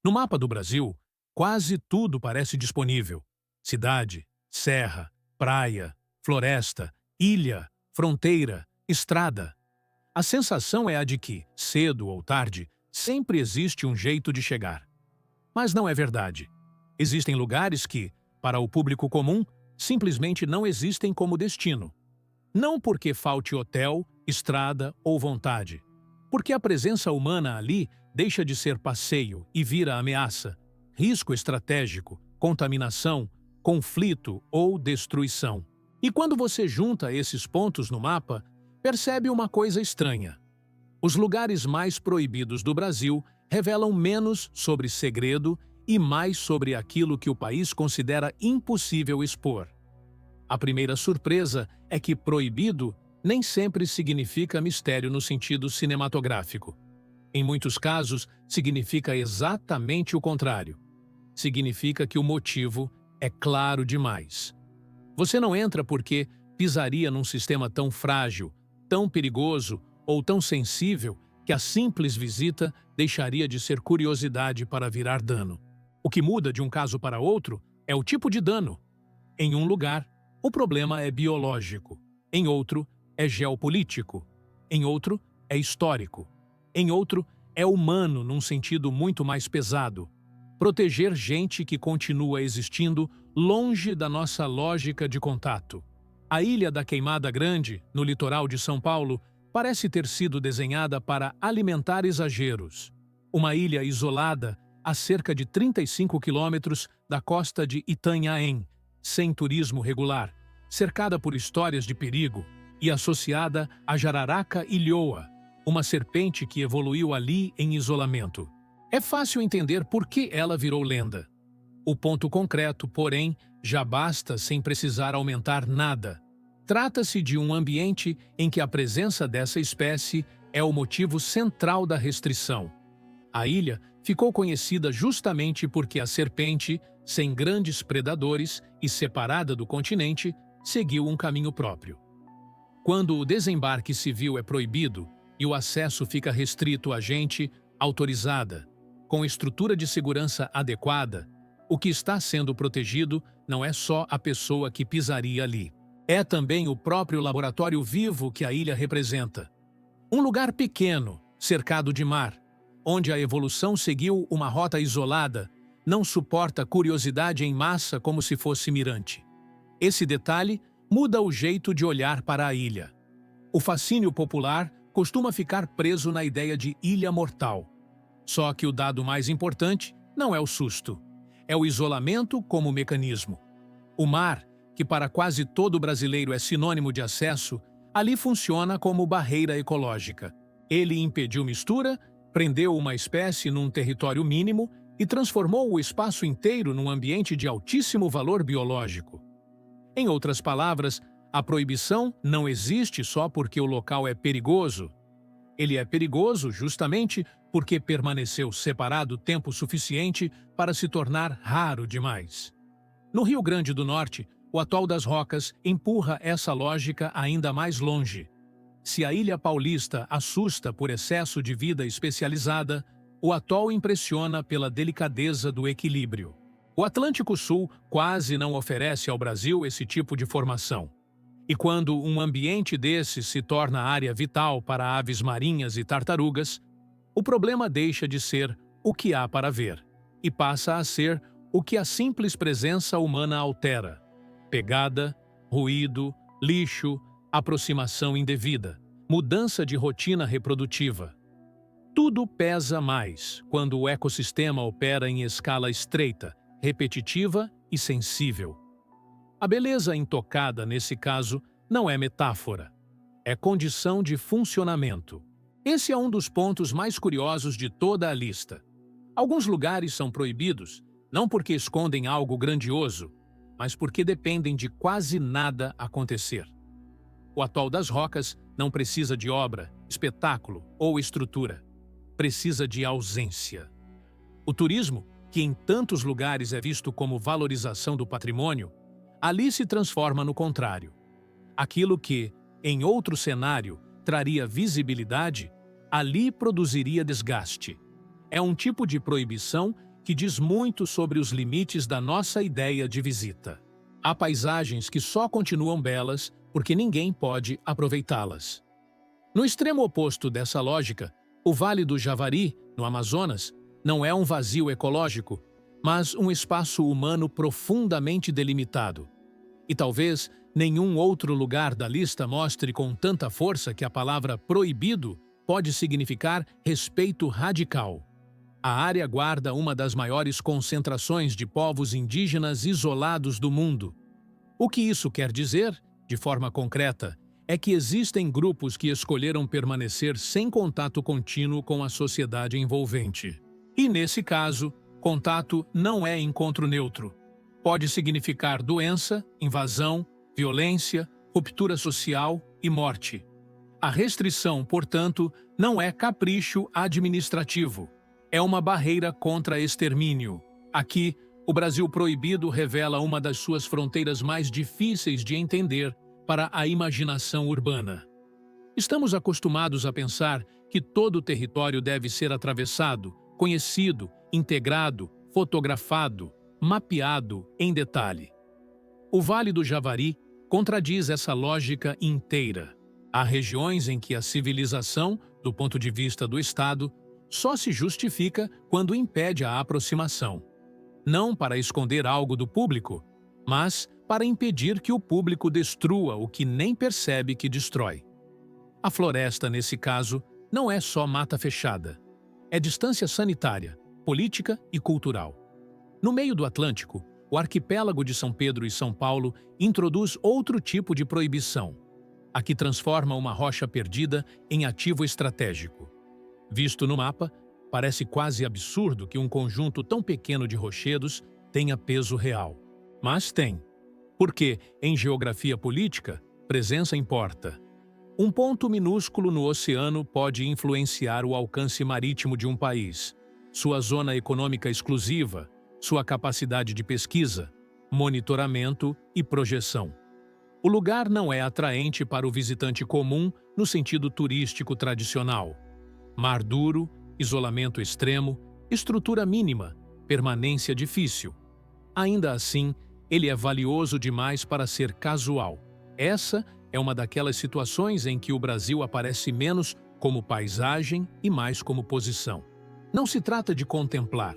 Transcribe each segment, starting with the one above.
No mapa do Brasil, quase tudo parece disponível: cidade, serra, praia, floresta, ilha, fronteira, estrada. A sensação é a de que, cedo ou tarde, sempre existe um jeito de chegar. Mas não é verdade. Existem lugares que, para o público comum, simplesmente não existem como destino. Não porque falte hotel, estrada ou vontade. Porque a presença humana ali deixa de ser passeio e vira ameaça, risco estratégico, contaminação, conflito ou destruição. E quando você junta esses pontos no mapa, percebe uma coisa estranha. Os lugares mais proibidos do Brasil revelam menos sobre segredo e mais sobre aquilo que o país considera impossível expor. A primeira surpresa é que proibido nem sempre significa mistério no sentido cinematográfico. Em muitos casos, significa exatamente o contrário. Significa que o motivo é claro demais. Você não entra porque pisaria num sistema tão frágil, tão perigoso ou tão sensível que a simples visita deixaria de ser curiosidade para virar dano. O que muda de um caso para outro é o tipo de dano. Em um lugar, o problema é biológico. Em outro, é geopolítico. Em outro, é histórico. Em outro, é humano num sentido muito mais pesado. Proteger gente que continua existindo longe da nossa lógica de contato. A Ilha da Queimada Grande, no litoral de São Paulo, parece ter sido desenhada para alimentar exageros. Uma ilha isolada a cerca de 35 quilômetros da costa de Itanhaém, sem turismo regular, cercada por histórias de perigo e associada a Jararaca ilhoa, uma serpente que evoluiu ali em isolamento. É fácil entender por que ela virou lenda. O ponto concreto, porém, já basta sem precisar aumentar nada. Trata-se de um ambiente em que a presença dessa espécie é o motivo central da restrição. A ilha ficou conhecida justamente porque a serpente, sem grandes predadores e separada do continente, seguiu um caminho próprio. Quando o desembarque civil é proibido e o acesso fica restrito a gente autorizada, com estrutura de segurança adequada, o que está sendo protegido não é só a pessoa que pisaria ali. É também o próprio laboratório vivo que a ilha representa. Um lugar pequeno, cercado de mar, onde a evolução seguiu uma rota isolada, não suporta curiosidade em massa como se fosse mirante. Esse detalhe muda o jeito de olhar para a ilha. O fascínio popular costuma ficar preso na ideia de ilha mortal. Só que o dado mais importante não é o susto, é o isolamento como mecanismo. O mar, que para quase todo brasileiro é sinônimo de acesso, ali funciona como barreira ecológica. Ele impediu mistura, prendeu uma espécie num território mínimo e transformou o espaço inteiro num ambiente de altíssimo valor biológico. Em outras palavras, a proibição não existe só porque o local é perigoso. Ele é perigoso justamente porque permaneceu separado tempo suficiente para se tornar raro demais. No Rio Grande do Norte, o Atol das Rocas empurra essa lógica ainda mais longe. Se a Ilha Paulista assusta por excesso de vida especializada, o atol impressiona pela delicadeza do equilíbrio. O Atlântico Sul quase não oferece ao Brasil esse tipo de formação. E quando um ambiente desse se torna área vital para aves marinhas e tartarugas, o problema deixa de ser o que há para ver e passa a ser o que a simples presença humana altera: pegada, ruído, lixo, aproximação indevida, mudança de rotina reprodutiva. Tudo pesa mais quando o ecossistema opera em escala estreita, repetitiva e sensível. A beleza intocada, nesse caso, não é metáfora. É condição de funcionamento. Esse é um dos pontos mais curiosos de toda a lista. Alguns lugares são proibidos, não porque escondem algo grandioso, mas porque dependem de quase nada acontecer. O Atol das Rocas não precisa de obra, espetáculo ou estrutura. Precisa de ausência. O turismo, que em tantos lugares é visto como valorização do patrimônio, ali se transforma no contrário. Aquilo que, em outro cenário, traria visibilidade, ali produziria desgaste. É um tipo de proibição que diz muito sobre os limites da nossa ideia de visita. Há paisagens que só continuam belas porque ninguém pode aproveitá-las. No extremo oposto dessa lógica, o Vale do Javari, no Amazonas, não é um vazio ecológico, mas um espaço humano profundamente delimitado. E talvez nenhum outro lugar da lista mostre com tanta força que a palavra proibido pode significar respeito radical. A área guarda uma das maiores concentrações de povos indígenas isolados do mundo. O que isso quer dizer, de forma concreta, é que existem grupos que escolheram permanecer sem contato contínuo com a sociedade envolvente. E, nesse caso, contato não é encontro neutro. Pode significar doença, invasão, violência, ruptura social e morte. A restrição, portanto, não é capricho administrativo. É uma barreira contra extermínio. Aqui, o Brasil proibido revela uma das suas fronteiras mais difíceis de entender para a imaginação urbana. Estamos acostumados a pensar que todo o território deve ser atravessado, conhecido, integrado, fotografado, mapeado em detalhe. O Vale do Javari contradiz essa lógica inteira. Há regiões em que a civilização, do ponto de vista do Estado, só se justifica quando impede a aproximação. Não para esconder algo do público, mas para impedir que o público destrua o que nem percebe que destrói. A floresta, nesse caso, não é só mata fechada. É distância sanitária, política e cultural. No meio do Atlântico, o arquipélago de São Pedro e São Paulo introduz outro tipo de proibição, a que transforma uma rocha perdida em ativo estratégico. Visto no mapa, parece quase absurdo que um conjunto tão pequeno de rochedos tenha peso real. Mas tem. Porque, em geografia política, presença importa. Um ponto minúsculo no oceano pode influenciar o alcance marítimo de um país, sua zona econômica exclusiva, sua capacidade de pesquisa, monitoramento e projeção. O lugar não é atraente para o visitante comum no sentido turístico tradicional. Mar duro, isolamento extremo, estrutura mínima, permanência difícil. Ainda assim, ele é valioso demais para ser casual. Essa é uma daquelas situações em que o Brasil aparece menos como paisagem e mais como posição. Não se trata de contemplar.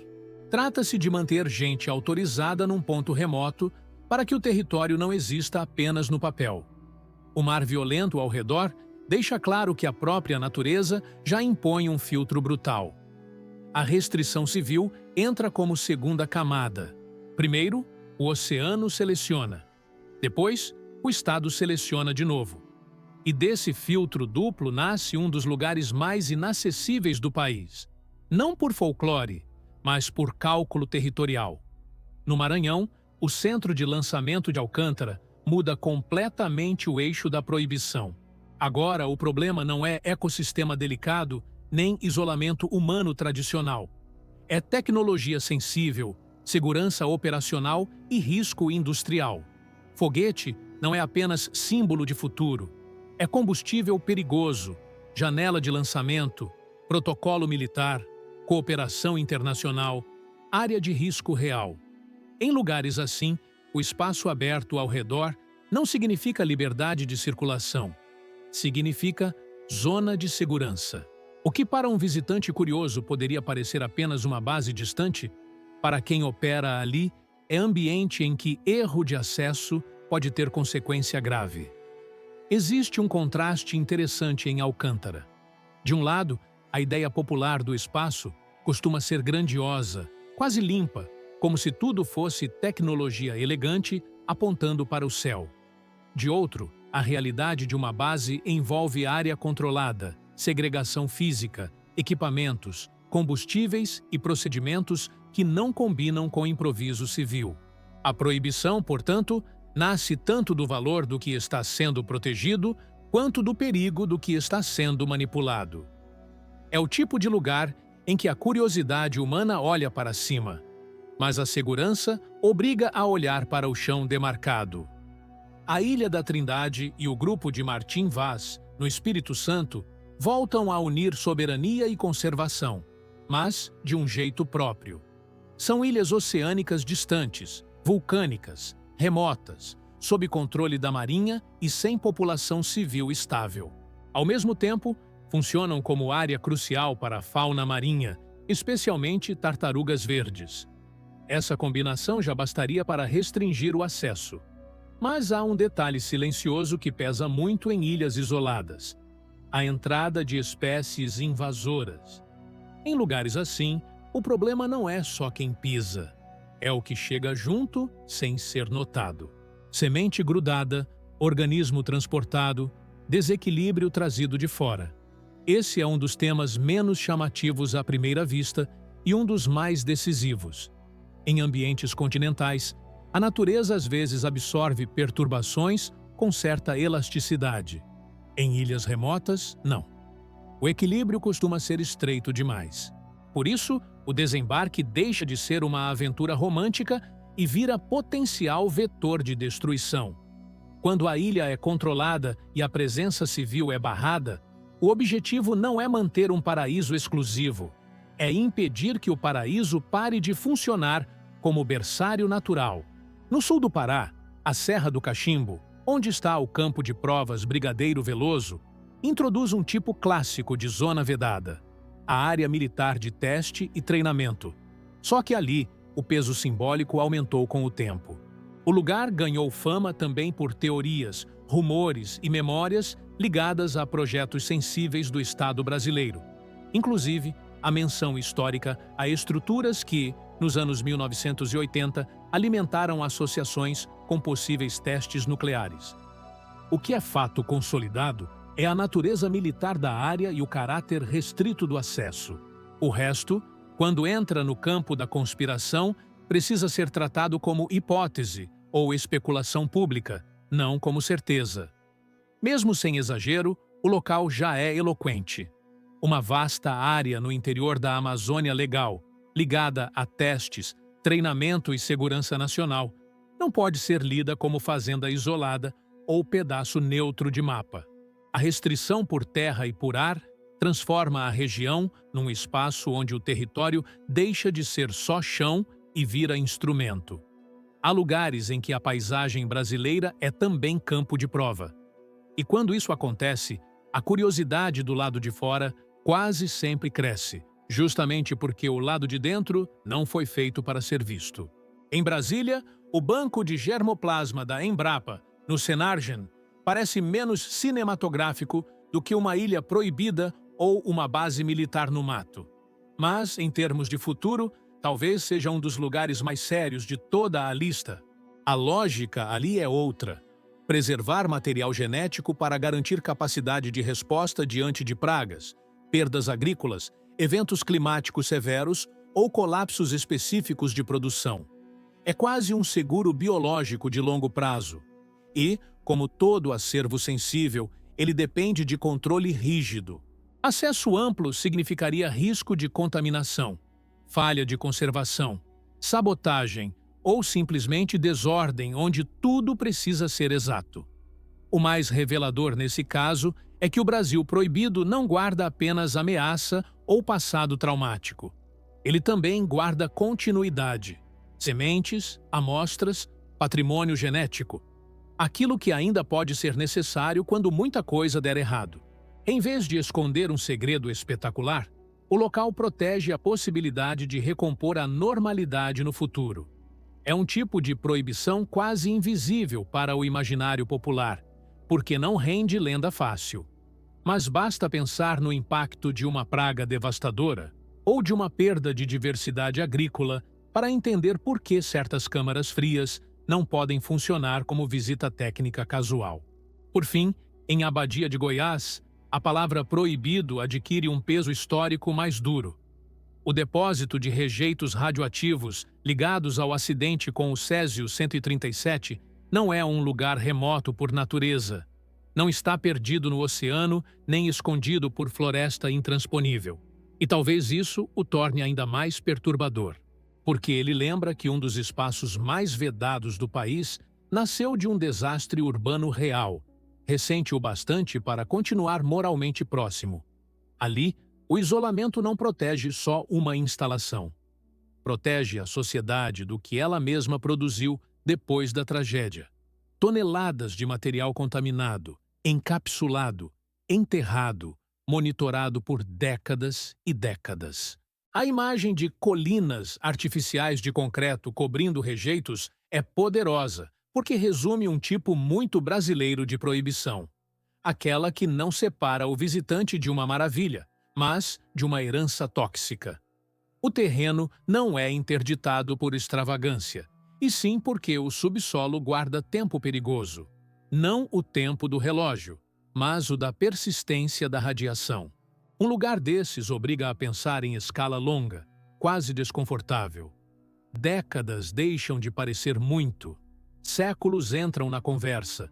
Trata-se de manter gente autorizada num ponto remoto para que o território não exista apenas no papel. O mar violento ao redor deixa claro que a própria natureza já impõe um filtro brutal. A restrição civil entra como segunda camada. Primeiro, o oceano seleciona. Depois, o Estado seleciona de novo. E desse filtro duplo nasce um dos lugares mais inacessíveis do país. Não por folclore, mas por cálculo territorial. No Maranhão, o centro de lançamento de Alcântara muda completamente o eixo da proibição. Agora, o problema não é ecossistema delicado nem isolamento humano tradicional. É tecnologia sensível, segurança operacional e risco industrial. Foguete não é apenas símbolo de futuro. É combustível perigoso, janela de lançamento, protocolo militar, cooperação internacional, área de risco real. Em lugares assim, o espaço aberto ao redor não significa liberdade de circulação. Significa zona de segurança. O que para um visitante curioso poderia parecer apenas uma base distante, para quem opera ali, é ambiente em que erro de acesso pode ter consequência grave. Existe um contraste interessante em Alcântara. De um lado, a ideia popular do espaço costuma ser grandiosa, quase limpa, como se tudo fosse tecnologia elegante apontando para o céu. De outro, a realidade de uma base envolve área controlada, segregação física, equipamentos, combustíveis e procedimentos que não combinam com improviso civil. A proibição, portanto, nasce tanto do valor do que está sendo protegido, quanto do perigo do que está sendo manipulado. É o tipo de lugar em que a curiosidade humana olha para cima, mas a segurança obriga a olhar para o chão demarcado. A Ilha da Trindade e o grupo de Martim Vaz, no Espírito Santo, voltam a unir soberania e conservação, mas de um jeito próprio. São ilhas oceânicas distantes, vulcânicas, remotas, sob controle da marinha e sem população civil estável. Ao mesmo tempo, funcionam como área crucial para a fauna marinha, especialmente tartarugas verdes. Essa combinação já bastaria para restringir o acesso. Mas há um detalhe silencioso que pesa muito em ilhas isoladas: a entrada de espécies invasoras. Em lugares assim, o problema não é só quem pisa, é o que chega junto sem ser notado. Semente grudada, organismo transportado, desequilíbrio trazido de fora. Esse é um dos temas menos chamativos à primeira vista e um dos mais decisivos. Em ambientes continentais, a natureza às vezes absorve perturbações com certa elasticidade. Em ilhas remotas, não. O equilíbrio costuma ser estreito demais. Por isso, o desembarque deixa de ser uma aventura romântica e vira potencial vetor de destruição. Quando a ilha é controlada e a presença civil é barrada, o objetivo não é manter um paraíso exclusivo, é impedir que o paraíso pare de funcionar como berçário natural. No sul do Pará, a Serra do Cachimbo, onde está o campo de provas Brigadeiro Veloso, introduz um tipo clássico de zona vedada, a área militar de teste e treinamento. Só que ali, o peso simbólico aumentou com o tempo. O lugar ganhou fama também por teorias, rumores e memórias ligadas a projetos sensíveis do Estado brasileiro. Inclusive, a menção histórica a estruturas que, nos anos 1980, alimentaram associações com possíveis testes nucleares. O que é fato consolidado é a natureza militar da área e o caráter restrito do acesso. O resto, quando entra no campo da conspiração, precisa ser tratado como hipótese ou especulação pública, não como certeza. Mesmo sem exagero, o local já é eloquente. Uma vasta área no interior da Amazônia Legal, ligada a testes, treinamento e segurança nacional, não pode ser lida como fazenda isolada ou pedaço neutro de mapa. A restrição por terra e por ar transforma a região num espaço onde o território deixa de ser só chão e vira instrumento. Há lugares em que a paisagem brasileira é também campo de prova. E quando isso acontece, a curiosidade do lado de fora quase sempre cresce, justamente porque o lado de dentro não foi feito para ser visto. Em Brasília, o banco de germoplasma da Embrapa, no Senargen, parece menos cinematográfico do que uma ilha proibida ou uma base militar no mato. Mas, em termos de futuro, talvez seja um dos lugares mais sérios de toda a lista. A lógica ali é outra: preservar material genético para garantir capacidade de resposta diante de pragas, perdas agrícolas, eventos climáticos severos ou colapsos específicos de produção. É quase um seguro biológico de longo prazo. E, como todo acervo sensível, ele depende de controle rígido. Acesso amplo significaria risco de contaminação, falha de conservação, sabotagem ou simplesmente desordem onde tudo precisa ser exato. O mais revelador nesse caso é que o Brasil proibido não guarda apenas ameaça ou passado traumático. Ele também guarda continuidade, sementes, amostras, patrimônio genético. Aquilo que ainda pode ser necessário quando muita coisa der errado. Em vez de esconder um segredo espetacular, o local protege a possibilidade de recompor a normalidade no futuro. É um tipo de proibição quase invisível para o imaginário popular, porque não rende lenda fácil. Mas basta pensar no impacto de uma praga devastadora ou de uma perda de diversidade agrícola para entender por que certas câmaras frias não podem funcionar como visita técnica casual. Por fim, em Abadia de Goiás, a palavra proibido adquire um peso histórico mais duro. O depósito de rejeitos radioativos ligados ao acidente com o Césio-137 não é um lugar remoto por natureza. Não está perdido no oceano nem escondido por floresta intransponível. E talvez isso o torne ainda mais perturbador, porque ele lembra que um dos espaços mais vedados do país nasceu de um desastre urbano real, recente o bastante para continuar moralmente próximo. Ali, o isolamento não protege só uma instalação. Protege a sociedade do que ela mesma produziu depois da tragédia. Toneladas de material contaminado, encapsulado, enterrado, monitorado por décadas e décadas. A imagem de colinas artificiais de concreto cobrindo rejeitos é poderosa, porque resume um tipo muito brasileiro de proibição. Aquela que não separa o visitante de uma maravilha, mas de uma herança tóxica. O terreno não é interditado por extravagância, e sim porque o subsolo guarda tempo perigoso. Não o tempo do relógio, mas o da persistência da radiação. Um lugar desses obriga a pensar em escala longa, quase desconfortável. Décadas deixam de parecer muito. Séculos entram na conversa.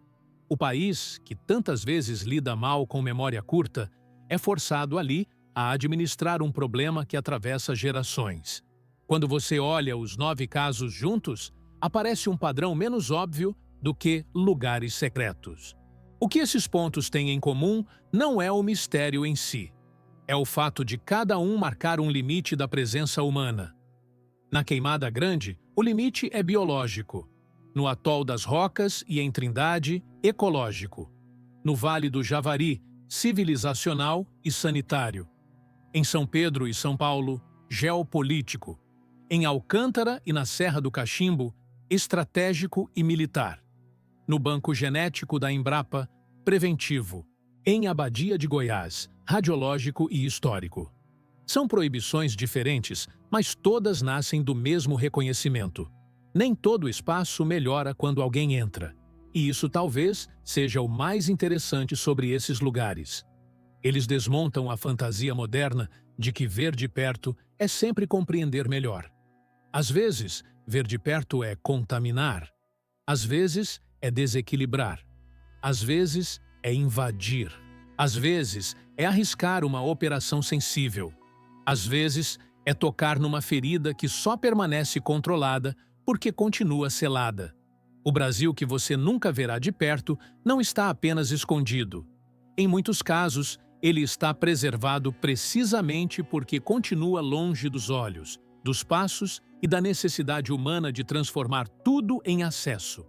O país, que tantas vezes lida mal com memória curta, é forçado ali a administrar um problema que atravessa gerações. Quando você olha os 9 casos juntos, aparece um padrão menos óbvio do que lugares secretos. O que esses pontos têm em comum não é o mistério em si. É o fato de cada um marcar um limite da presença humana. Na Queimada Grande, o limite é biológico. No Atol das Rocas e em Trindade, ecológico. No Vale do Javari, civilizacional e sanitário. Em São Pedro e São Paulo, geopolítico. Em Alcântara e na Serra do Cachimbo, estratégico e militar. No Banco Genético da Embrapa, preventivo. Em Abadia de Goiás, radiológico e histórico. São proibições diferentes, mas todas nascem do mesmo reconhecimento. Nem todo espaço melhora quando alguém entra. E isso talvez seja o mais interessante sobre esses lugares. Eles desmontam a fantasia moderna de que ver de perto é sempre compreender melhor. Às vezes, ver de perto é contaminar. Às vezes, é desequilibrar. Às vezes, é invadir. Às vezes, é arriscar uma operação sensível. Às vezes, é tocar numa ferida que só permanece controlada porque continua selada. O Brasil que você nunca verá de perto não está apenas escondido. Em muitos casos, ele está preservado precisamente porque continua longe dos olhos, dos passos e da necessidade humana de transformar tudo em acesso.